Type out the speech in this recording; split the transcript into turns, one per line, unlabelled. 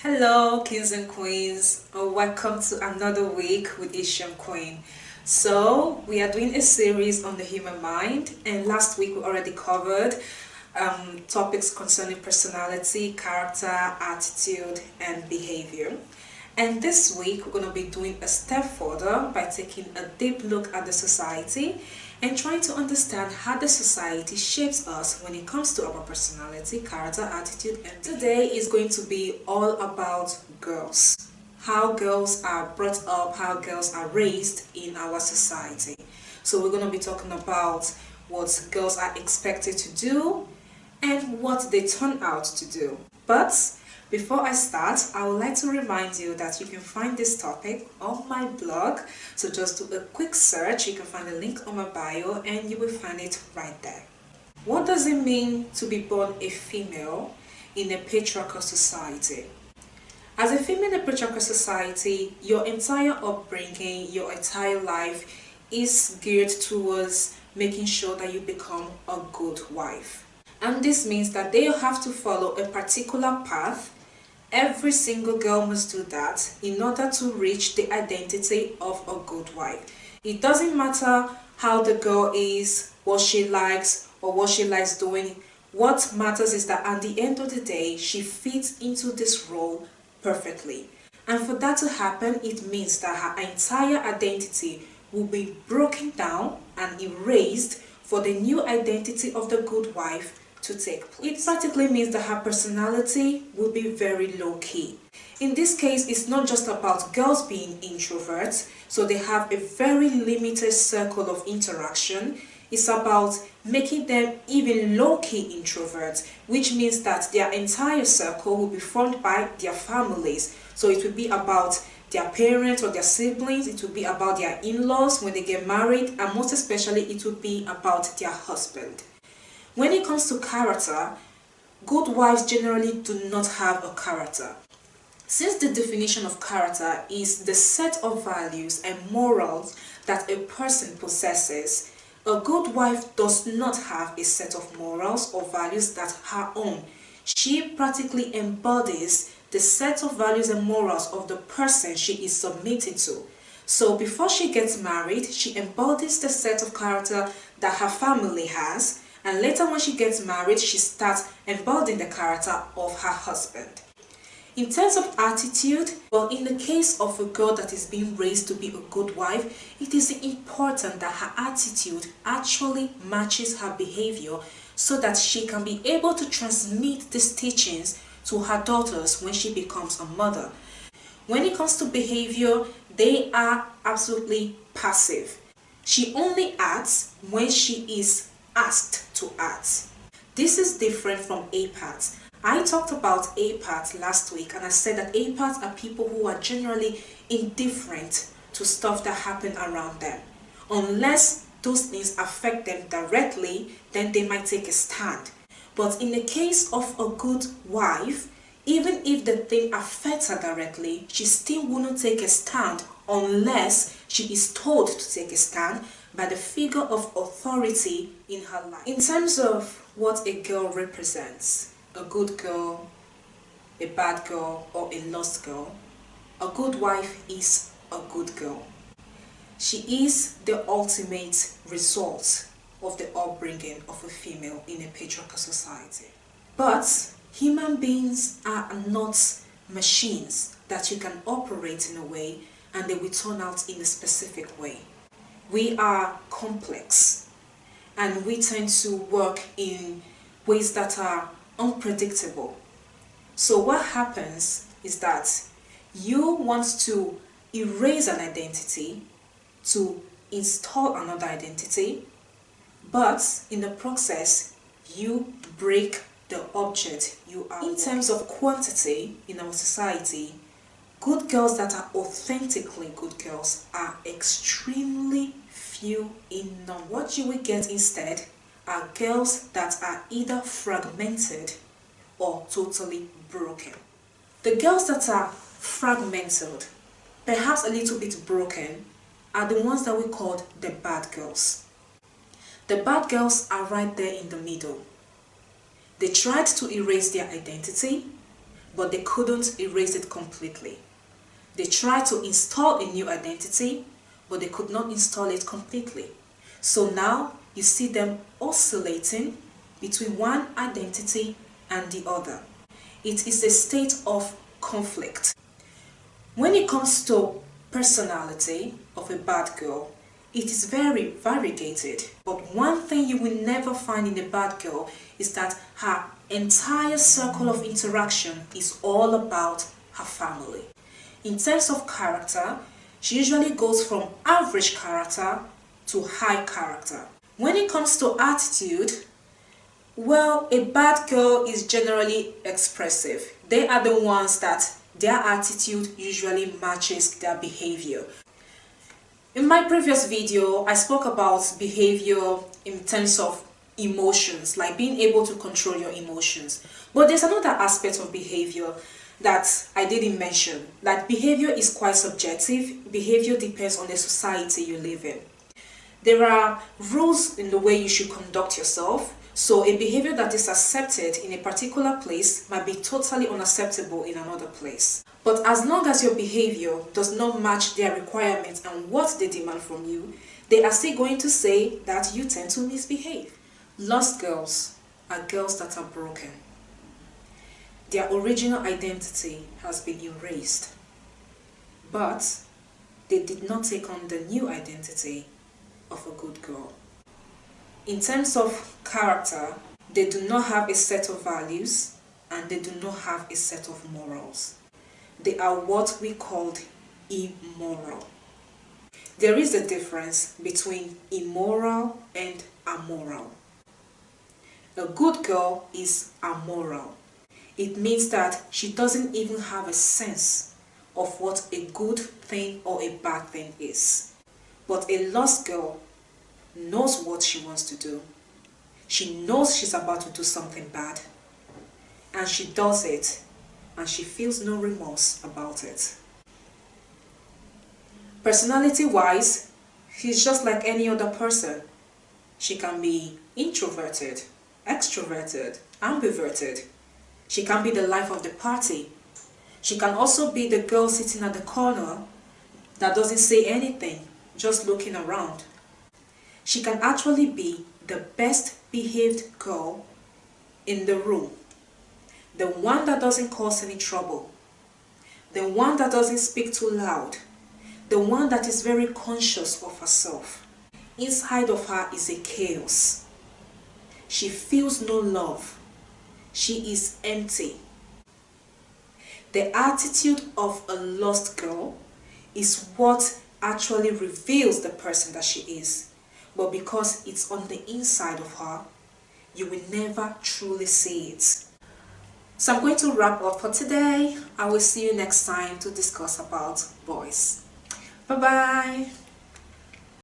Hello, kings and queens. Welcome to another week with Asian Queen. So, we are doing a series on the human mind, and last week we already covered topics concerning personality, character, attitude, and behavior. And this week we're going to be doing a step further by taking a deep look at the society and trying to understand how the society shapes us when it comes to our personality, character, attitude, and today is going to be all about girls. How girls are brought up, how girls are raised in our society. So we're going to be talking about what girls are expected to do and what they turn out to do. But before I start, I would like to remind you that you can find this topic on my blog. So just do a quick search, you can find the link on my bio and you will find it right there. What does it mean to be born a female in a patriarchal society? As a female in a patriarchal society, your entire upbringing, your entire life is geared towards making sure that you become a good wife. And this means that they have to follow a particular path. Every single girl must do that in order to reach the identity of a good wife. It doesn't matter how the girl is, what she likes, or what she likes doing. What matters is that at the end of the day, she fits into this role perfectly. And for that to happen, it means that her entire identity will be broken down and erased for the new identity of the good wife to take place. It practically means that her personality will be very low-key. In this case, it's not just about girls being introverts, so they have a very limited circle of interaction. It's about making them even low-key introverts, which means that their entire circle will be formed by their families. So it will be about their parents or their siblings, it will be about their in-laws when they get married, and most especially it will be about their husband. When it comes to character, good wives generally do not have a character. Since the definition of character is the set of values and morals that a person possesses, a good wife does not have a set of morals or values that her own. She practically embodies the set of values and morals of the person she is submitting to. So before she gets married, she embodies the set of character that her family has, and later when she gets married, she starts embodying the character of her husband. In terms of attitude, well, in the case of a girl that is being raised to be a good wife, it is important that her attitude actually matches her behavior so that she can be able to transmit these teachings to her daughters when she becomes a mother. When it comes to behavior, they are absolutely passive. She only acts when she is asked to act. This is different from empaths. I talked about empaths last week and I said that empaths are people who are generally indifferent to stuff that happen around them. Unless those things affect them directly, then they might take a stand. But in the case of a good wife, even if the thing affects her directly, she still wouldn't take a stand unless she is told to take a stand by the figure of authority in her life. In terms of what a girl represents, a good girl, a bad girl, or a lost girl, a good wife is a good girl. She is the ultimate result of the upbringing of a female in a patriarchal society. But human beings are not machines that you can operate in a way and they will turn out in a specific way. We are complex and we tend to work in ways that are unpredictable. So what happens is that you want to erase an identity to install another identity, but in the process you break the object you are. In terms of quantity in our society, good girls that are authentically good girls are extremely few in number. What you will get instead are girls that are either fragmented or totally broken. The girls that are fragmented, perhaps a little bit broken, are the ones that we call the bad girls. The bad girls are right there in the middle. They tried to erase their identity, but they couldn't erase it completely. They tried to install a new identity, but they could not install it completely. So now you see them oscillating between one identity and the other. It is a state of conflict. When it comes to personality of a bad girl, it is very variegated. But one thing you will never find in a bad girl is that her entire circle of interaction is all about her family. In terms of character, she usually goes from average character to high character. When it comes to attitude, well, a bad girl is generally expressive. They are the ones that their attitude usually matches their behavior. In my previous video, I spoke about behavior in terms of emotions, like being able to control your emotions. But there's another aspect of behavior that I didn't mention. That behavior is quite subjective. Behavior depends on the society you live in. There are rules in the way you should conduct yourself. So a behavior that is accepted in a particular place might be totally unacceptable in another place. But as long as your behavior does not match their requirements and what they demand from you, they are still going to say that you tend to misbehave. Lost girls are girls that are broken. Their original identity has been erased, but they did not take on the new identity of a good girl. In terms of character, they do not have a set of values and they do not have a set of morals. They are what we called immoral. There is a difference between immoral and amoral. A good girl is amoral. It means that she doesn't even have a sense of what a good thing or a bad thing is. But a lost girl knows what she wants to do. She knows she's about to do something bad, and she does it, and she feels no remorse about it. Personality-wise, she's just like any other person. She can be introverted, extroverted, ambiverted. She can be the life of the party. She can also be the girl sitting at the corner that doesn't say anything, just looking around. She can actually be the best behaved girl in the room. The one that doesn't cause any trouble. The one that doesn't speak too loud. The one that is very conscious of herself. Inside of her is a chaos. She feels no love. She is empty. The attitude of a lost girl is what actually reveals the person that she is. But because it's on the inside of her, you will never truly see it. So I'm going to wrap up for today. I will see you next time to discuss about boys. Bye bye.